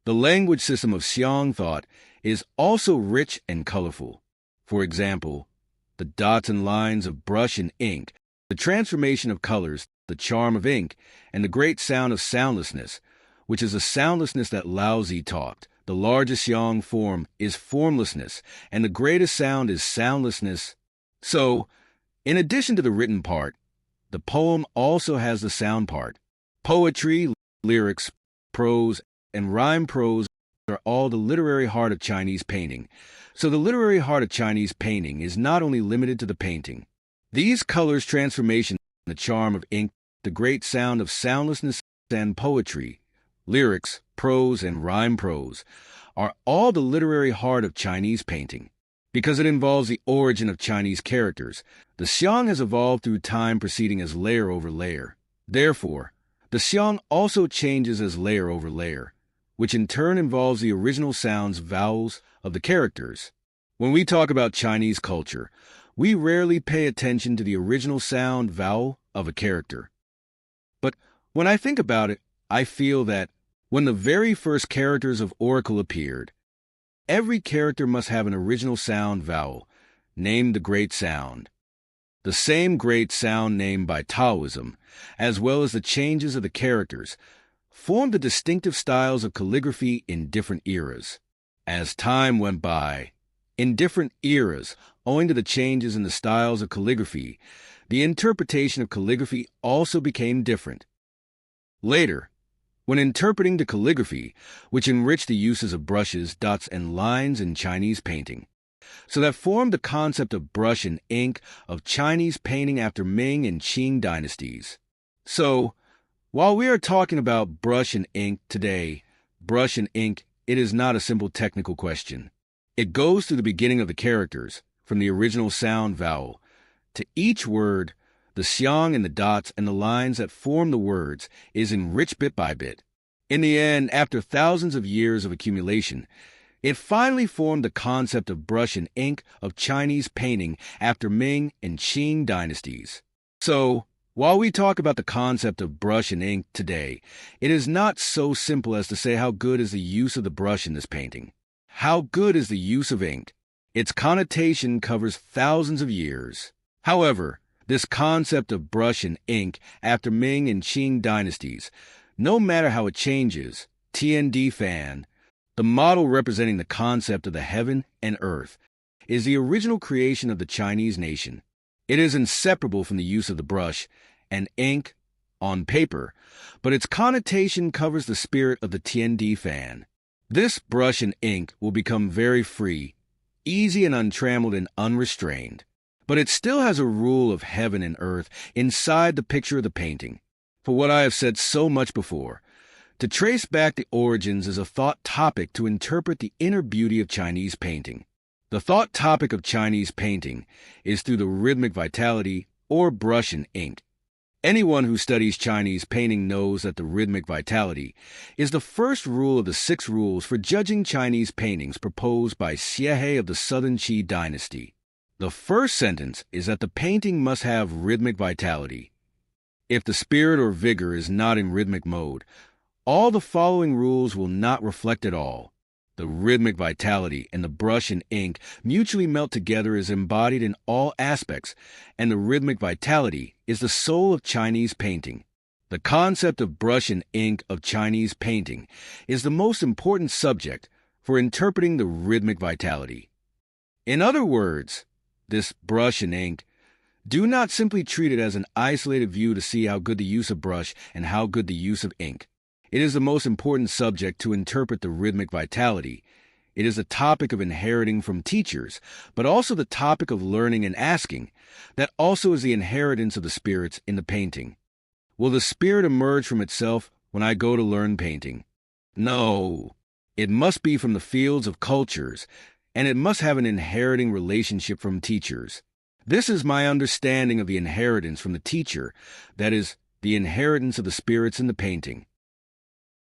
The language system of Xiang thought is also rich and colorful. For example, the dots and lines of brush and ink, the transformation of colors, the charm of ink, and the great sound of soundlessness, which is a soundlessness that Lao Tzu talked. The largest Xiang form is formlessness, and the greatest sound is soundlessness. So, in addition to the written part, the poem also has the sound part. Poetry, lyrics, prose, and rhyme prose are all the literary heart of Chinese painting. So the literary heart of Chinese painting is not only limited to the painting. These colors, transformation, the charm of ink, the great sound of soundlessness, and poetry, lyrics, prose, and rhyme prose are all the literary heart of Chinese painting. Because it involves the origin of Chinese characters, the Xiang has evolved through time, proceeding as layer over layer. Therefore, the Xiang also changes as layer over layer, which in turn involves the original sounds, vowels of the characters. When we talk about Chinese culture, we rarely pay attention to the original sound, vowel of a character. But when I think about it, I feel that when the very first characters of Oracle appeared, every character must have an original sound vowel, named the Great Sound. The same great sound named by Taoism, as well as the changes of the characters, formed the distinctive styles of calligraphy in different eras. As time went by, in different eras, owing to the changes in the styles of calligraphy, the interpretation of calligraphy also became different. Later, when interpreting the calligraphy, which enriched the uses of brushes, dots, and lines in Chinese painting, so that formed the concept of brush and ink of Chinese painting after Ming and Qing dynasties. So, while we are talking about brush and ink today, brush and ink, it is not a simple technical question. It goes through the beginning of the characters, from the original sound vowel, to each word. The xiang and the dots and the lines that form the words is enriched bit by bit. In the end, after thousands of years of accumulation, it finally formed the concept of brush and ink of Chinese painting after Ming and Qing dynasties. So, while we talk about the concept of brush and ink today, it is not so simple as to say how good is the use of the brush in this painting. How good is the use of ink? Its connotation covers thousands of years. However, this concept of brush and ink after Ming and Qing dynasties, no matter how it changes, TND fan, the model representing the concept of the heaven and earth, is the original creation of the Chinese nation. It is inseparable from the use of the brush and ink on paper, but its connotation covers the spirit of the TND fan. This brush and ink will become very free, easy and untrammeled and unrestrained. But it still has a rule of heaven and earth inside the picture of the painting. For what I have said so much before, to trace back the origins is a thought topic to interpret the inner beauty of Chinese painting. The thought topic of Chinese painting is through the rhythmic vitality or brush and ink. Anyone who studies Chinese painting knows that the rhythmic vitality is the first rule of the 6 rules for judging Chinese paintings proposed by Xie of the Southern Qi dynasty. The first sentence is that the painting must have rhythmic vitality. If the spirit or vigor is not in rhythmic mode, all the following rules will not reflect at all. The rhythmic vitality and the brush and ink mutually melt together is embodied in all aspects, and the rhythmic vitality is the soul of Chinese painting. The concept of brush and ink of Chinese painting is the most important subject for interpreting the rhythmic vitality. In other words, this brush and ink, do not simply treat it as an isolated view to see how good the use of brush and how good the use of ink. It is the most important subject to interpret the rhythmic vitality. It is a topic of inheriting from teachers, but also the topic of learning and asking. That also is the inheritance of the spirits in the painting. Will the spirit emerge from itself when I go to learn painting? No. It must be from the fields of cultures, and it must have an inheriting relationship from teachers. This is my understanding of the inheritance from the teacher, that is, the inheritance of the spirits in the painting.